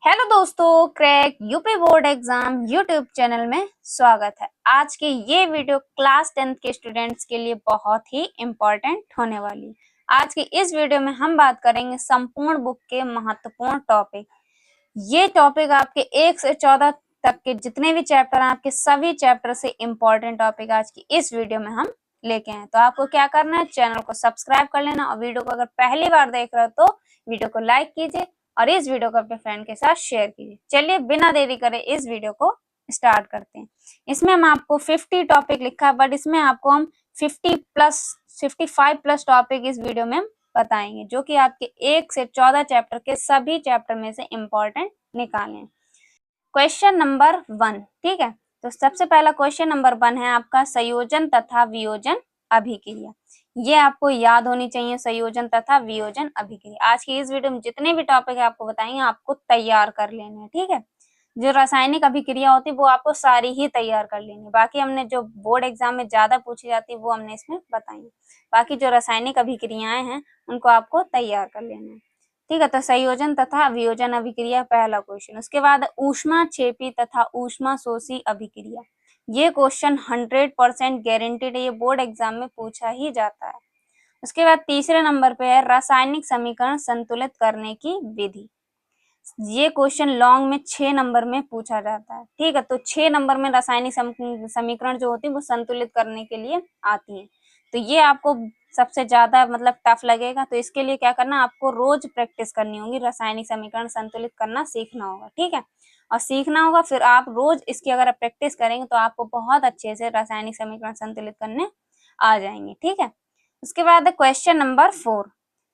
Hello दोस्तों, crack UP board exam YouTube channel में स्वागत है। आज की ये वीडियो क्लास 10th के स्टूडेंट्स के लिए बहुत ही इम्पोर्टेंट होने वाली है। आज की इस वीडियो में हम बात करेंगे संपूर्ण बुक के महत्वपूर्ण टॉपिक। ये टॉपिक आपके 1 से 14 तक के जितने भी चैप्टर हैं, आपके सभी चैप्टर से इम्पोर्टेंट टॉपिक आज की इस वीडियो में हम लेके आए। तो आपको क्या करना है, चैनल को सब्सक्राइब कर लेना और वीडियो को अगर पहली बार देख रहे हो तो वीडियो को लाइक कीजिए और इस वीडियो को अपने फ्रेंड के साथ शेयर कीजिए। चलिए बिना देरी करे इस वीडियो को स्टार्ट करते हैं। इसमें हम आपको 50 टॉपिक लिखा है, बट इसमें आपको हम 55 प्लस टॉपिक इस वीडियो में बताएंगे, जो कि आपके 1 से 14 चैप्टर के सभी चैप्टर में से इम्पोर्टेंट निकालें। क्वेश्चन नंबर 1, ठीक है। तो सबसे पहला क्वेश्चन नंबर 1 है आपका संयोजन तथा वियोजन अभिक्रिया। ये आपको याद होनी चाहिए, संयोजन तथा वियोजन अभिक्रिया। आज की इस वीडियो में जितने भी टॉपिक है आपको बताएंगे, आपको तैयार कर लेने हैं, ठीक है। जो रासायनिक अभिक्रिया होती है वो आपको सारी ही तैयार कर लेनी है। बाकी हमने जो बोर्ड एग्जाम में ज्यादा पूछी जाती है वो हमने इसमें बताई। बाकी जो रासायनिक अभिक्रियाएं हैं उनको आपको तैयार कर लेना है, ठीक है। तो संयोजन तथा वियोजन अभिक्रिया पहला क्वेश्चन। उसके बाद ऊष्मा क्षेपी तथा ऊष्मा शोषी अभिक्रिया। ये क्वेश्चन 100% गारंटीड है, ये बोर्ड एग्जाम में पूछा ही जाता है। उसके बाद तीसरे नंबर पे है रासायनिक समीकरण संतुलित करने की विधि। ये क्वेश्चन लॉन्ग में 6 नंबर में पूछा जाता है, ठीक है। तो 6 नंबर में रासायनिक समीकरण जो होती है वो संतुलित करने के लिए आती है। तो ये आपको सबसे ज्यादा मतलब टफ लगेगा। तो इसके लिए क्या करना, आपको रोज प्रैक्टिस करनी होगी, रासायनिक समीकरण संतुलित करना सीखना होगा, ठीक है। और सीखना होगा, फिर आप रोज इसकी अगर प्रैक्टिस करेंगे तो आपको बहुत अच्छे से रासायनिक समीकरण संतुलित करने आ जाएंगे, ठीक है। उसके बाद क्वेश्चन नंबर 4।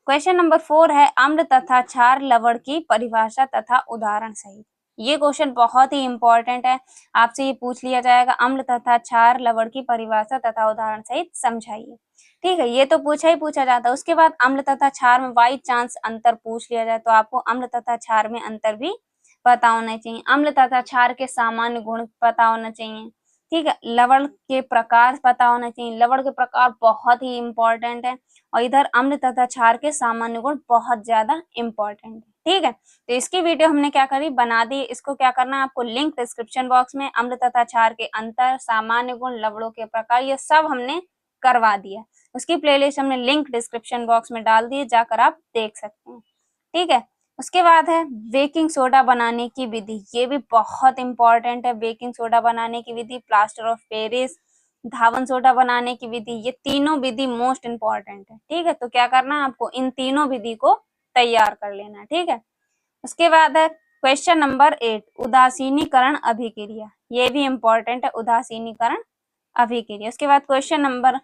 क्वेश्चन नंबर 4 है अम्ल तथा क्षार लवण की परिभाषा तथा उदाहरण सहित। ये क्वेश्चन बहुत ही इंपॉर्टेंट है, आपसे ये पूछ लिया जाएगा अम्ल तथा क्षार लवण की परिभाषा तथा उदाहरण सहित समझाइए, ठीक है। ये तो पूछा जाता है। उसके बाद अम्ल तथा क्षार में बाई चांस अंतर पूछ लिया जाए तो आपको अम्ल तथा क्षार में अंतर भी पता होना चाहिए। अम्ल तथा क्षार के सामान्य गुण पता होना चाहिए, ठीक है। लवण के प्रकार पता होना चाहिए, लवण के प्रकार बहुत ही इंपॉर्टेंट है। और इधर अम्ल तथा क्षार के सामान्य गुण बहुत ज्यादा इंपॉर्टेंट है, ठीक है। तो इसकी वीडियो हमने क्या करी, बना दी। इसको क्या करना है आपको, लिंक डिस्क्रिप्शन बॉक्स में अम्ल तथा क्षार के अंतर, सामान्य गुण, लवणों के प्रकार, ये सब हमने करवा दिया। उसकी प्लेलिस्ट हमने लिंक डिस्क्रिप्शन बॉक्स में डाल दी है, जाकर आप देख सकते हैं, ठीक है। उसके बाद है बेकिंग सोडा बनाने की विधि। ये भी बहुत इंपॉर्टेंट है, बेकिंग सोडा बनाने की विधि, प्लास्टर ऑफ पेरिस, धावन सोडा बनाने की विधि, ये तीनों विधि मोस्ट इंपॉर्टेंट है, ठीक है। तो क्या करना है आपको, इन तीनों विधि को तैयार कर लेना है, ठीक है। उसके बाद है क्वेश्चन नंबर 8 उदासीनीकरण अभिक्रिया। ये भी इंपॉर्टेंट है, उदासीनीकरण अभिक्रिया। उसके बाद क्वेश्चन नंबर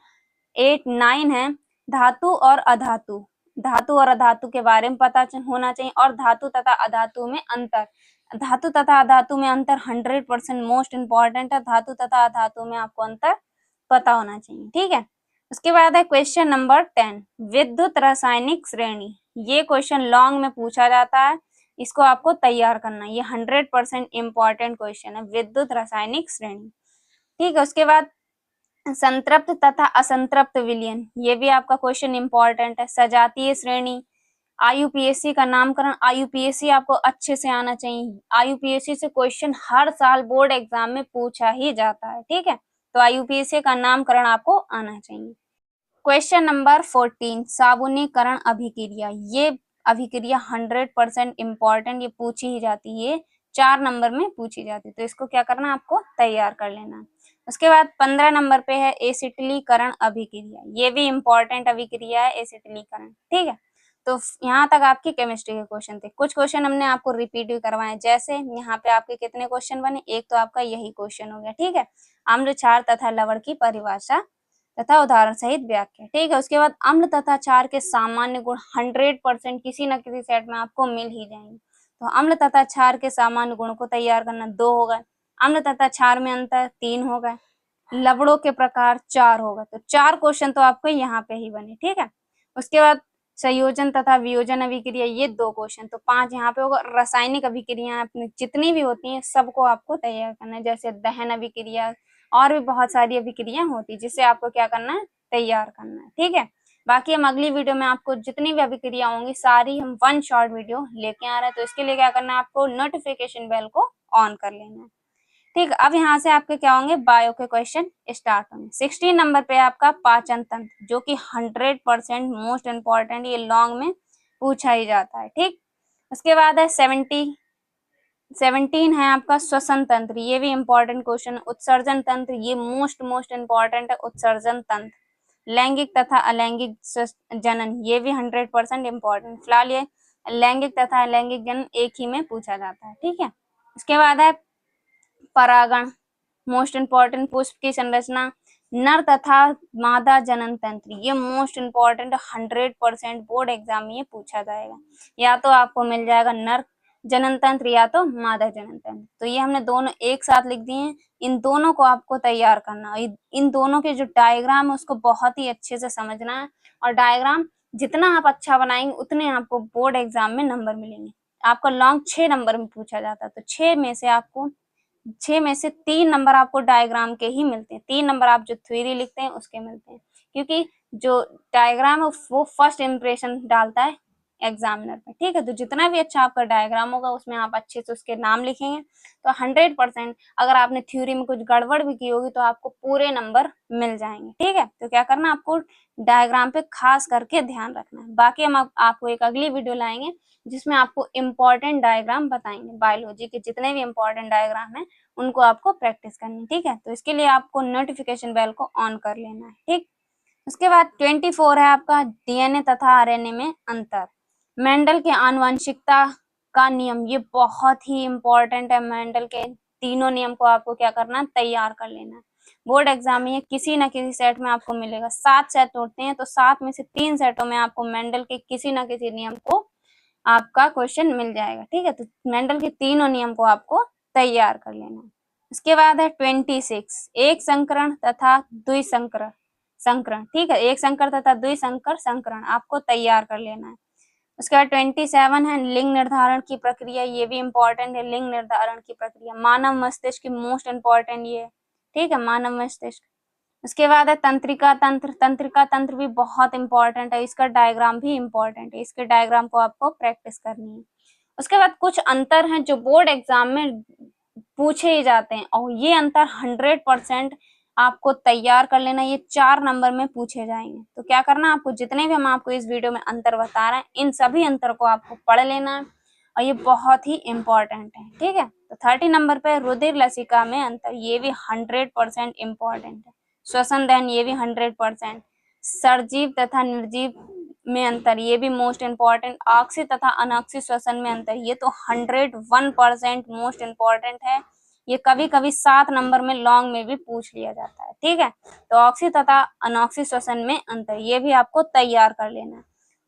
8 9 है धातु और अधातु। धातु और अधातु के बारे में पता होना चाहिए, और धातु तथा अधातु में अंतर। धातु तथा अधातु में अंतर 100% मोस्ट इंपॉर्टेंट है। धातु तथा अधातु में आपको अंतर पता होना चाहिए, ठीक है। उसके बाद है क्वेश्चन नंबर 10 विद्युत रासायनिक श्रेणी। ये क्वेश्चन लॉन्ग में पूछा जाता है, इसको आपको तैयार करना है। ये 100% इम्पोर्टेंट क्वेश्चन है, विद्युत रासायनिक श्रेणी, ठीक है। उसके बाद संतृप्त तथा असंतृप्त विलयन, ये भी आपका क्वेश्चन इंपॉर्टेंट है। सजातीय श्रेणी, आईयूपीएससी का नामकरण। आईयूपीएससी आपको अच्छे से आना चाहिए, आईयूपीएससी से क्वेश्चन हर साल बोर्ड एग्जाम में पूछा ही जाता है, ठीक है। तो आईयूपीएससी का नामकरण आपको आना चाहिए। क्वेश्चन नंबर 14 साबुनीकरण अभिक्रिया। ये अभिक्रिया 100% इम्पोर्टेंट, ये पूछी ही जाती है, 4 नंबर में पूछी जाती है। तो इसको क्या करना है, आपको तैयार कर लेना है। उसके बाद 15 नंबर पे है एसिटिलीकरण अभिक्रिया। ये भी इम्पोर्टेंट अभिक्रिया है, एसिटिलीकरण, ठीक है। तो यहाँ तक आपकी केमिस्ट्री के क्वेश्चन थे। कुछ क्वेश्चन हमने आपको रिपीट भी करवाए, जैसे यहाँ पे आपके कितने क्वेश्चन बने, एक तो आपका यही क्वेश्चन हो गया, ठीक है। अम्ल क्षार तथा लवण की परिभाषा तथा उदाहरण सहित व्याख्या, ठीक है। उसके बाद अम्ल तथा क्षार के सामान्य गुण 100% किसी न किसी सेट में आपको मिल ही जाएंगे। तो अम्ल तथा क्षार के सामान्य गुण को तैयार करना 2 हो गए, अम्ल तथा क्षार में अंतर 3 हो गए, लवणों के प्रकार 4 हो गए। तो 4 क्वेश्चन तो आपको यहाँ पे ही बने, ठीक है। उसके बाद संयोजन तथा वियोजन अभिक्रिया, ये 2 क्वेश्चन, तो 5 यहाँ पे होगा। रासायनिक अभिक्रिया अपनी जितनी भी होती हैं सबको आपको तैयार करना है, जैसे दहन अभिक्रिया और भी बहुत सारी अभिक्रिया होती है, जिससे आपको क्या करना है, तैयार करना है, ठीक है। बाकी हम अगली वीडियो में आपको जितनी भी अभिक्रिया होंगी सारी हम वन शॉर्ट वीडियो लेके आ रहे हैं। तो इसके लिए क्या करना है, आपको नोटिफिकेशन बेल को ऑन कर लेना है। ठीक, अब यहाँ से आपके क्या होंगे, बायो के क्वेश्चन स्टार्ट होंगे। 16 नंबर पे आपका पाचन तंत्र, जो कि 100% मोस्ट इम्पोर्टेंट, ये लॉन्ग में पूछा ही जाता है। ठीक, उसके बाद है 17 है आपका श्वसन तंत्र, ये भी इम्पोर्टेंट क्वेश्चन। उत्सर्जन तंत्र, ये मोस्ट इम्पोर्टेंट है, उत्सर्जन तंत्र। लैंगिक तथा अलैंगिक जनन, ये भी 100% इम्पोर्टेंट। फिलहाल ये लैंगिक तथा अलैंगिक जनन एक ही में पूछा जाता है। ठीक है, उसके बाद है परागण, मोस्ट इम्पोर्टेंट। पुष्प की संरचना, नर तथा मादा जनन तंत्र, ये मोस्ट इम्पोर्टेंट, 100% बोर्ड एग्जाम में ये पूछा जाएगा। या तो आपको मिल जाएगा नर जनन तंत्र या तो मादा जनन तंत्र। तो ये हमने दोनों एक साथ लिख दिए हैं, इन दोनों को आपको तैयार करना है। इन दोनों के जो डायग्राम है उसको बहुत ही अच्छे से समझना है, और डायग्राम जितना आप अच्छा बनाएंगे उतने आपको बोर्ड एग्जाम में नंबर मिलेंगे। आपका लॉन्ग 6 नंबर में पूछा जाता है, तो 6 में से 3 नंबर आपको डायग्राम के ही मिलते हैं। 3 नंबर आप जो थ्योरी लिखते हैं उसके मिलते हैं, क्योंकि जो डायग्राम है वो फर्स्ट इम्प्रेशन डालता है एग्जामिनर पे। ठीक है, तो जितना भी अच्छा आपका डायग्राम होगा उसमें आप अच्छे से उसके नाम लिखेंगे तो 100%, अगर आपने थ्योरी में कुछ गड़बड़ भी की होगी तो आपको पूरे नंबर मिल जाएंगे। ठीक है, तो क्या करना, आपको डायग्राम पे खास करके ध्यान रखना है। बाकी हम आपको एक अगली वीडियो लाएंगे जिसमें आपको इम्पोर्टेंट डायग्राम बताएंगे। बायोलॉजी के जितने भी इम्पोर्टेंट डायग्राम है उनको आपको प्रैक्टिस करनी है। ठीक है, तो इसके लिए आपको नोटिफिकेशन बेल को ऑन कर लेना है। ठीक, उसके बाद 24 है आपका डीएनए तथा आरएनए में अंतर। मेंडल के आनुवंशिकता का नियम, ये बहुत ही इम्पोर्टेंट है। मेंडल के तीनों नियम को आपको क्या करना है, तैयार कर लेना है। बोर्ड एग्जाम में किसी न किसी सेट में आपको मिलेगा। 7 सेट होते हैं, तो 7 में से 3 सेटों में आपको मेंडल के किसी न किसी नियम को आपका क्वेश्चन मिल जाएगा। ठीक है, तो मेंडल के तीनों नियम को आपको तैयार कर लेना है। उसके बाद है 26, एक संकरण तथा द्विसंकर संकरण। ठीक है, एक संकर तथा द्विसंकर संकरण आपको तैयार कर लेना है। उसके बाद 27 है लिंग निर्धारण की प्रक्रिया, ये भी इम्पोर्टेंट है। लिंग निर्धारण की प्रक्रिया, मानव मस्तिष्क की मोस्ट इम्पोर्टेंट ये। ठीक है, मानव मस्तिष्क। उसके बाद है तंत्रिका तंत्र, तंत्रिका तंत्र भी बहुत इंपॉर्टेंट है, इसका डायग्राम भी इंपॉर्टेंट है, इसके डायग्राम को आपको प्रैक्टिस करनी है। उसके बाद कुछ अंतर हैं जो बोर्ड एग्जाम में पूछे ही जाते हैं, और ये अंतर 100% आपको तैयार कर लेना। ये 4 नंबर में पूछे जाएंगे। तो क्या करना, आपको जितने भी हम आपको इस वीडियो में अंतर बता रहे हैं इन सभी अंतर को आपको पढ़ लेना है, और ये बहुत ही इम्पोर्टेंट है। ठीक है, तो 30 नंबर पे रुधिर लसिका में अंतर, ये भी 100% इम्पोर्टेंट है। श्वसन दहन, ये भी 100%। सरजीव तथा निर्जीव में अंतर, ये भी मोस्ट इम्पोर्टेंट। ऑक्सी तथा अनऑक्सी श्वसन में अंतर, ये तो 101% मोस्ट इम्पोर्टेंट है। ये कभी कभी 7 नंबर में लॉन्ग में भी पूछ लिया जाता है। ठीक है, तो ऑक्सी तथा अनऑक्सी श्वसन में अंतर, ये भी आपको तैयार कर लेना है।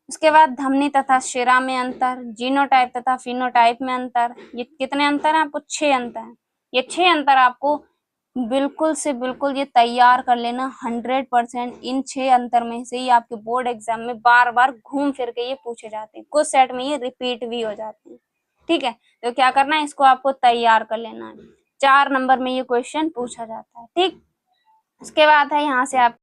उसके बाद धमनी तथा शिरा में अंतर, जीनोटाइप तथा फिनोटाइप में अंतर, ये कितने अंतर है, आपको 6 अंतर है। ये 6 अंतर आपको बिल्कुल से बिल्कुल ये तैयार कर लेना 100%। इन 6 अंतर में से ही आपके बोर्ड एग्जाम में बार बार घूम फिर के ये पूछे जाते हैं, कुछ सेट में ये रिपीट भी हो जाते हैं। ठीक है, तो क्या करना है, इसको आपको तैयार कर लेना है। 4 नंबर में ये क्वेश्चन पूछा जाता है। ठीक, उसके बाद है यहाँ से आप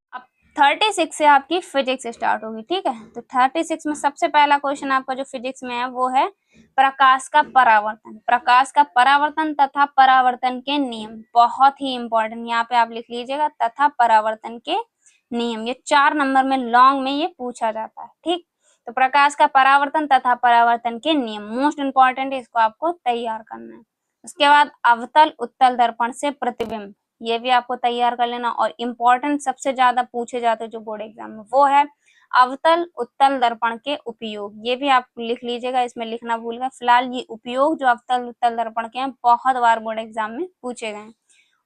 36 से आपकी फिजिक्स स्टार्ट होगी। ठीक है, तो 36 में सबसे पहला क्वेश्चन आपका जो फिजिक्स में है वो है प्रकाश का परावर्तन। प्रकाश का परावर्तन तथा परावर्तन के नियम, बहुत ही इंपॉर्टेंट, यहाँ पे आप लिख लीजिएगा, तथा परावर्तन के नियम। ये 4 नंबर में लॉन्ग में ये पूछा जाता है। ठीक, तो प्रकाश का परावर्तन तथा परावर्तन के नियम मोस्ट इंपॉर्टेंट है, इसको आपको तैयार करना है। उसके बाद अवतल उत्तल दर्पण से प्रतिबिंब, ये भी आपको तैयार कर लेना। और इम्पोर्टेंट सबसे ज्यादा पूछे जाते जो बोर्ड एग्जाम में वो है अवतल उत्तल दर्पण के उपयोग, ये भी आप लिख लीजिएगा, इसमें लिखना भूल गए। फिलहाल ये उपयोग जो अवतल उत्तल दर्पण के हैं बहुत बार बोर्ड एग्जाम में पूछे गए,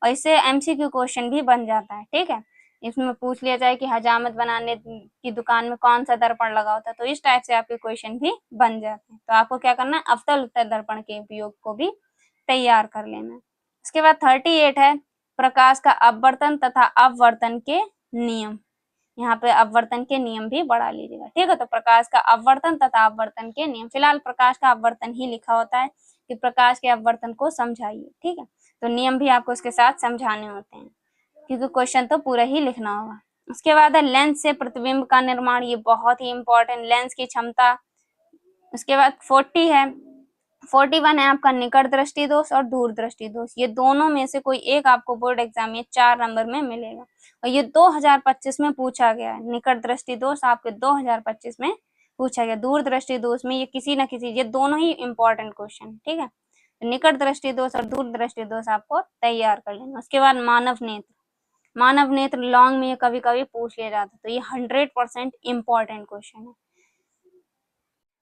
और इससे एमसीक्यू क्वेश्चन भी बन जाता है। ठीक है, इसमें पूछ लिया जाए कि हजामत बनाने की दुकान में कौन सा दर्पण लगा होता है, तो इस टाइप से आपके क्वेश्चन भी बन जाते हैं। तो आपको क्या करना है, अवतल उत्तल दर्पण के उपयोग को भी तैयार कर लेना है। उसके बाद 38 है प्रकाश का अपवर्तन तथा अपवर्तन के नियम, यहाँ पे अपवर्तन के नियम भी बढ़ा लीजिएगा। ठीक है, तो प्रकाश का अपवर्तन तथा अपवर्तन के नियम, फिलहाल प्रकाश का अपवर्तन ही लिखा होता है कि प्रकाश के अपवर्तन को समझाइए। ठीक है, तो नियम भी आपको इसके साथ समझाने होते हैं, क्योंकि क्वेश्चन तो पूरा ही लिखना होगा। उसके बाद है लेंस से प्रतिबिंब का निर्माण, ये बहुत ही इंपॉर्टेंट, लेंस की क्षमता। उसके बाद 40 है, 41 है आपका निकट दृष्टि दोष और दूर दृष्टि दोष। ये दोनों में से कोई एक आपको बोर्ड एग्जाम में 4 नंबर में मिलेगा और ये 2025 में पूछा गया है। निकट दृष्टि दोष आपके 2025 में पूछा गया, दूर दृष्टि दोष में ये किसी न किसी, ये दोनों ही इंपॉर्टेंट क्वेश्चन, ठीक है। निकट दृष्टि दोष और दूर दृष्टि दोष आपको तैयार कर लेना। उसके बाद मानव नेत्र, मानव नेत्र लॉन्ग में ये कभी कभी पूछ लिया जाता है, तो ये 100% इम्पोर्टेंट क्वेश्चन है।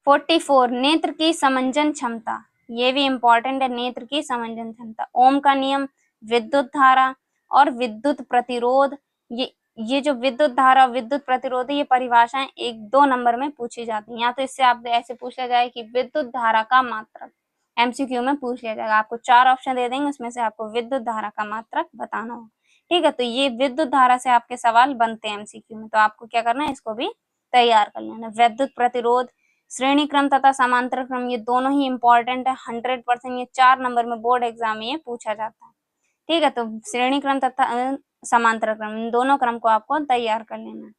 44 नेत्र की समंजन क्षमता, ये भी इम्पोर्टेंट है, नेत्र की समंजन क्षमता। ओम का नियम, विद्युत धारा और विद्युत प्रतिरोध, ये जो विद्युत धारा विद्युत प्रतिरोध है, ये परिभाषाएं 1-2 नंबर में पूछी जाती हैं। या तो इससे आप ऐसे पूछ लिया जाए कि विद्युत धारा का मात्रक, एमसीक्यू में पूछ लिया जाएगा। आपको 4 ऑप्शन दे देंगे, उसमें से आपको विद्युत धारा का मात्रक बताना होगा, ठीक है। तो ये विद्युत धारा से आपके सवाल बनते हैं एमसीक्यू में, तो आपको क्या करना है, इसको भी तैयार कर लेना। विद्युत प्रतिरोध, श्रेणी क्रम तथा समांतर क्रम, ये दोनों ही इंपॉर्टेंट है, 100%। ये 4 नंबर में बोर्ड एग्जाम में ये पूछा जाता है, ठीक है। तो श्रेणी क्रम तथा समांतर क्रम, इन दोनों क्रम को आपको तैयार कर लेना है।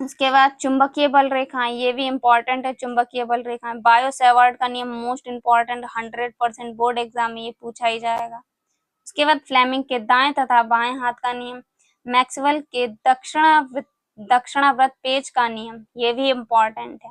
उसके बाद चुंबकीय बल रेखाएं, ये भी इंपॉर्टेंट है, चुंबकीय बल रेखाएं। बायो सेवर्ट का नियम मोस्ट इंपॉर्टेंट, 100% बोर्ड एग्जाम में ये पूछा ही जाएगा। उसके बाद फ्लेमिंग के दाएं तथा बाएं हाथ का नियम, मैक्सवेल के दक्षिणावर्त पेच का नियम, ये भी इम्पोर्टेंट है।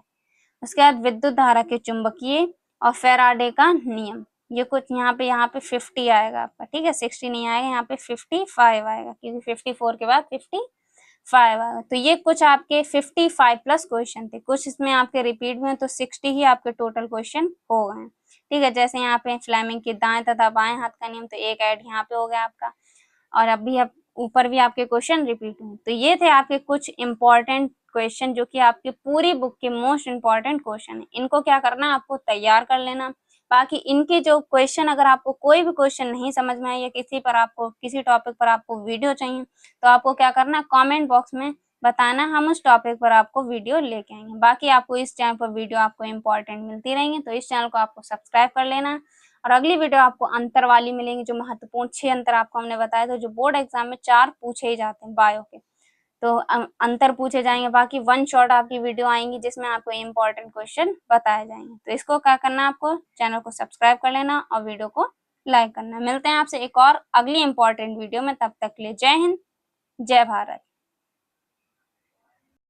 उसके बाद विद्युत धारा के चुंबकीय और फैराडे का नियम, ये कुछ यहाँ पे 50 आएगा आपका, ठीक है, 60 नहीं आएगा, यहाँ पे 55 आएगा, क्योंकि 54 के बाद 55 आएगा। तो ये कुछ आपके 55 प्लस क्वेश्चन थे, कुछ इसमें आपके रिपीट में, तो 60 ही आपके टोटल क्वेश्चन हो गए, ठीक है। जैसे यहाँ पे फ्लेमिंग के दाएं तथा बाएं हाथ का नियम, तो एक ऐड यहाँ पे हो गया आपका, और अभी अब ऊपर भी आपके क्वेश्चन रिपीट हुए। तो ये थे आपके कुछ इंपॉर्टेंट क्वेश्चन, जो कि आपकी पूरी बुक के मोस्ट इंपॉर्टेंट क्वेश्चन है। इनको क्या करना है, आपको तैयार कर लेना। बाकी इनके जो क्वेश्चन, अगर आपको कोई भी क्वेश्चन नहीं समझ में आए या किसी पर आपको, किसी टॉपिक पर आपको वीडियो चाहिए, तो आपको क्या करना है, कमेंट बॉक्स में बताना, हम उस टॉपिक पर आपको वीडियो लेके आएंगे। बाकी आपको इस चैनल पर वीडियो आपको इंपॉर्टेंट मिलती रहेंगी, तो इस चैनल को आपको सब्सक्राइब कर लेना। और अगली वीडियो आपको अंतर वाली मिलेंगी, जो महत्वपूर्ण 6 अंतर आपको हमने बताया था, जो बोर्ड एग्जाम में 4 पूछे ही जाते हैं बायो के, तो अंतर पूछे जाएंगे। बाकी 1 शॉट आपकी वीडियो आएंगी, जिसमें आपको इंपॉर्टेंट क्वेश्चन बताए जाएंगे। तो इसको क्या करना है, आपको चैनल को सब्सक्राइब कर लेना और वीडियो को लाइक करना। मिलते हैं आपसे एक और अगली इंपॉर्टेंट वीडियो में, तब तक के लिए जय हिंद, जय भारत।